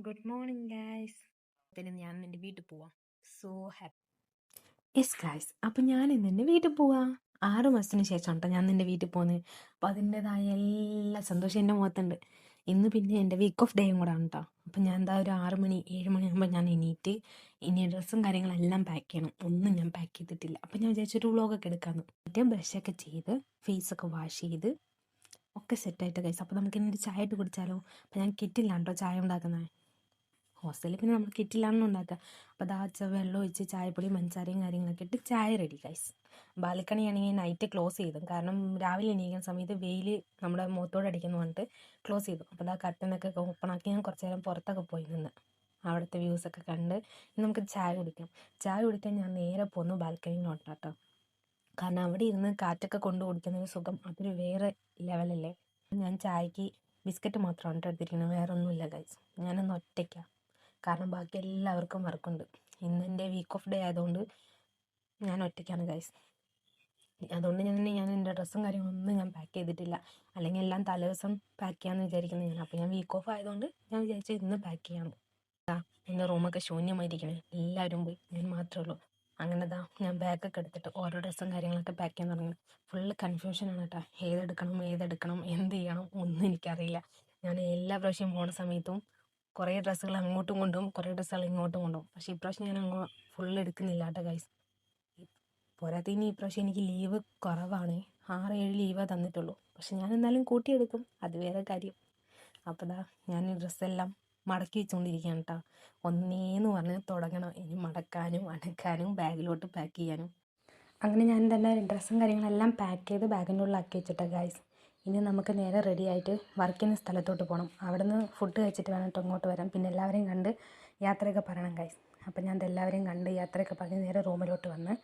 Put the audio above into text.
Good morning guys. പിന്നെ ഞാൻ എൻ്റെ വീട്ടിൽ പോവാം. So happy. യെസ് ഗൈസ്, അപ്പം ഞാൻ ഇന്ന് എൻ്റെ വീട്ടിൽ പോവാം. 6 മാസത്തിന് ശേഷം കേട്ടോ ഞാൻ എൻ്റെ വീട്ടിൽ പോകുന്നത്. അപ്പോൾ അതിൻ്റെതായ എല്ലാ സന്തോഷം എൻ്റെ മുഖത്തുണ്ട്. ഇന്ന് പിന്നെ എൻ്റെ വീക്ക് ഓഫ് ഡേയും കൂടെ ആണ് കേട്ടോ. അപ്പം ഞാൻ എന്താ ഒരു 6 മണി 7 മണിയാകുമ്പോൾ ഞാൻ എണീറ്റ് ഇനി ഡ്രസ്സും കാര്യങ്ങളെല്ലാം പാക്ക് ചെയ്യണം. ഒന്നും ഞാൻ പാക്ക് ചെയ്തിട്ടില്ല. അപ്പം ഞാൻ വിചാരിച്ചൊരു വ്ളോഗൊക്കെ എടുക്കാമെന്ന്. മറ്റേ ബ്രഷൊക്കെ ചെയ്ത് ഫേസൊക്കെ വാഷ് ചെയ്ത് ഒക്കെ സെറ്റായിട്ട് ഗൈസ്. അപ്പോൾ നമുക്ക് ഇനി ഒരു ചായ ഇട്ട് കുടിച്ചാലോ? അപ്പം ഞാൻ കിറ്റിലാണ് കേട്ടോ ചായ ഉണ്ടാക്കുന്നത്. ഹോസ്റ്റലിൽ പിന്നെ നമ്മൾ കിറ്റിലാണെന്ന് ഉണ്ടാക്കുക. അപ്പോൾ അതാ വെള്ളം ഒഴിച്ച് ചായപ്പൊടിയും പഞ്ചസാരയും കാര്യങ്ങളൊക്കെ ഇട്ട് ചായ റെഡി ഗൈസ്. ബാൽക്കണി ആണെങ്കിൽ നൈറ്റ് ക്ലോസ് ചെയ്തു, കാരണം രാവിലെ എണീക്കുന്ന സമയത്ത് വെയിൽ നമ്മുടെ മുഖത്തോട് അടിക്കുന്ന പറഞ്ഞിട്ട് ക്ലോസ് ചെയ്തു. അപ്പോൾ ആ കർട്ടനൊക്കെ ഓപ്പൺ ആക്കി ഞാൻ കുറച്ച് നേരം പുറത്തൊക്കെ പോയി നിന്ന് അവിടുത്തെ വ്യൂസൊക്കെ കണ്ട് നമുക്ക് ചായ കുടിക്കാം. ചായ കുടിക്കാൻ ഞാൻ നേരെ പോന്നു ബാൽക്കണിയിലോട്ടാട്ടോ. കാരണം അവിടെ ഇരുന്ന് കാറ്റൊക്കെ കൊണ്ട് കുടിക്കുന്ന ഒരു സുഖം അതൊരു വേറെ ലെവലല്ലേ. ഞാൻ ചായക്ക് ബിസ്ക്കറ്റ് മാത്രമാണ് എടുത്തിരിക്കുന്നത്, വേറെ ഒന്നുമില്ല ഗൈസ്. ഞാനൊന്ന് ഒറ്റയ്ക്കാണ്, കാരണം ബാക്കി എല്ലാവർക്കും വർക്കുണ്ട്. ഇന്ന് എൻ്റെ വീക്ക് ഓഫ് ഡേ ആയതുകൊണ്ട് ഞാൻ ഒറ്റയ്ക്കാണ് ഗൈസ്. അതുകൊണ്ട് ഞാൻ എൻ്റെ ഡ്രസ്സും കാര്യങ്ങളൊന്നും ഞാൻ പാക്ക് ചെയ്തിട്ടില്ല. അല്ലെങ്കിൽ എല്ലാം തലേദിവസം പാക്ക് ചെയ്യാമെന്ന് വിചാരിക്കുന്നത് ഞാൻ. അപ്പോൾ ഞാൻ വീക്ക് ഓഫ് ആയതുകൊണ്ട് ഞാൻ വിചാരിച്ചു ഇന്ന് പാക്ക് ചെയ്യാം. എൻ്റെ റൂമൊക്കെ ശൂന്യമായിരിക്കണേ, എല്ലാവരും പോയി, ഞാൻ മാത്രമേ ഉള്ളൂ. അങ്ങനെ ഞാൻ ബാഗൊക്കെ എടുത്തിട്ട് ഓരോ ഡ്രസ്സും കാര്യങ്ങളൊക്കെ പാക്ക് ചെയ്യാൻ തുടങ്ങി. ഫുള്ള് കൺഫ്യൂഷനാണ് കേട്ടോ. ഏതെടുക്കണം എന്ത് ചെയ്യണം ഒന്നും എനിക്കറിയില്ല. ഞാൻ എല്ലാ പ്രാവശ്യം പോണ സമയത്തും കുറേ ഡ്രസ്സുകൾ അങ്ങോട്ടും കൊണ്ടും കുറേ ഡ്രസ്സുകൾ ഇങ്ങോട്ടും കൊണ്ടും. പക്ഷേ ഇപ്രാവശ്യം ഞാൻ ഫുള്ള് എടുക്കുന്നില്ല കേട്ടോ ഗൈസ്. പോരാത്തതിന് ഇപ്രാവശ്യം എനിക്ക് ലീവ് കുറവാണ്. 6-7 ലീവേ തന്നിട്ടുള്ളൂ. പക്ഷെ ഞാൻ എന്നാലും കൂട്ടിയെടുക്കും, അത് വേറെ കാര്യം. അപ്പോൾ ഞാൻ ഈ ഡ്രസ്സെല്ലാം മടക്കി വെച്ചുകൊണ്ടിരിക്കുകയാണ് കേട്ടോ. ഒന്നേന്ന് പറഞ്ഞ് തുടങ്ങണം ഇനി മടക്കാനും അടക്കാനും ബാഗിലോട്ട് പാക്ക് ചെയ്യാനും. അങ്ങനെ ഞാൻ തന്നെ ഡ്രസ്സും കാര്യങ്ങളെല്ലാം പാക്ക് ചെയ്ത് ബാഗിൻ്റെ ഉള്ളിലാക്കി വെച്ചിട്ടാ ഗൈസ്. ഇനി നമുക്ക് നേരെ റെഡി ആയിട്ട് വർക്ക് ചെയ്യുന്ന സ്ഥലത്തോട്ട് പോകണം. അവിടെ നിന്ന് ഫുഡ് കഴിച്ചിട്ട് വേണം കേട്ടോ ഇങ്ങോട്ട് വരാം. പിന്നെ എല്ലാവരെയും കണ്ട് യാത്രയൊക്കെ പറയണം ഗൈസ്. അപ്പം ഞാൻ എല്ലാവരെയും കണ്ട് യാത്രയൊക്കെ പറഞ്ഞ് നേരെ റൂമിലോട്ട് വന്ന്